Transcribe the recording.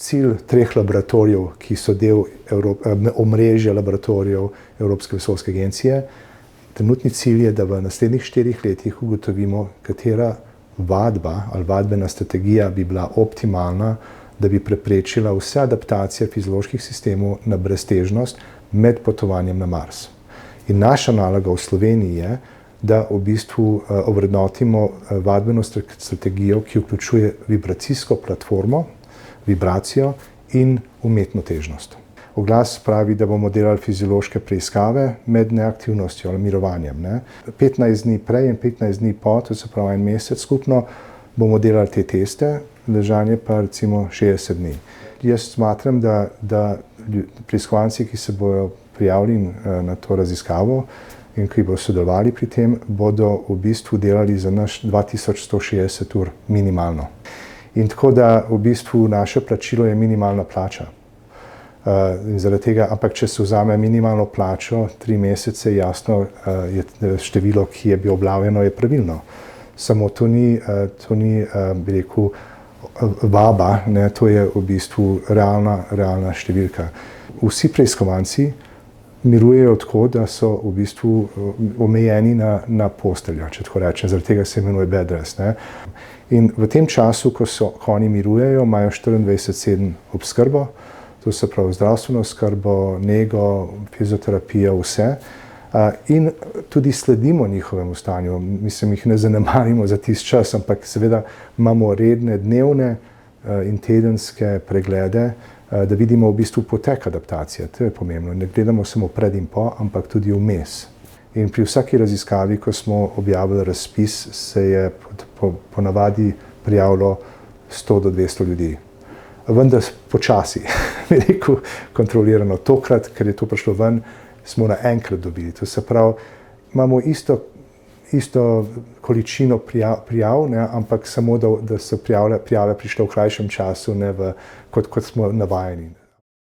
cilj 3 laboratorijev, ki so del omrežja laboratorijev Evropske vesoljske agencije. Trenutni cilj je, da v naslednjih 4 letih ugotovimo, katera vadba ali vadbena strategija bi bila optimalna, da bi preprečila vse adaptacije fizioloških sistemov na breztežnost med potovanjem na Mars. In naša naloga v Sloveniji je, da v bistvu ovrednotimo vadbeno strategijo, ki vključuje vibracijsko platformo, vibracijo in umetno težnost. Oglas pravi, da bomo delali fiziološke preiskave med neaktivnostjo ali mirovanjem. 15 dni prej in 15 dni po, to se pravi 1 mesec skupno, bomo delali te teste, ležanje pa recimo 60 dni. Jaz smatram, da preiskovanci, ki se bodo prijavili na to raziskavo in ki bodo sodelovali pri tem, bodo v bistvu delali za naš 2160 ur minimalno. In tako da v bistvu naše plačilo je minimalna plača. Zaradi tega, ampak če se vzame minimalno plačo 3 mesece, jasno je število, ki je bilo objavljeno, je pravilno. Samo to ni bi rekel, vaba, to je v bistvu realna številka. Vsi preiskovanci mirujejo tako, da so v bistvu omejeni na posteljo, če tako rečem, zaradi tega se imenuje bed rest. In v tem času, ko oni mirujejo, imajo 24/7 obskrbo, to se pravi zdravstveno oskrbo, nego, fizioterapijo, vse. In tudi sledimo njihovemu stanju. Mislim, jih ne zanemarimo za tisti čas, ampak seveda imamo redne dnevne in tedenske preglede, da vidimo v bistvu potek adaptacije. To je pomembno. Ne gledamo samo pred in po, ampak tudi vmes. In pri vsaki raziskavi, ko smo objavili razpis, se je ponavadi prijavilo 100 do 200 ljudi. Vendar počasi, bi rekel, kontrolirano. Tokrat, ker je to prišlo ven, smo naenkrat dobili. To se pravi, imamo isto količino prijav, ampak samo, da so prijave prišle v krajšem času, kot smo navajeni.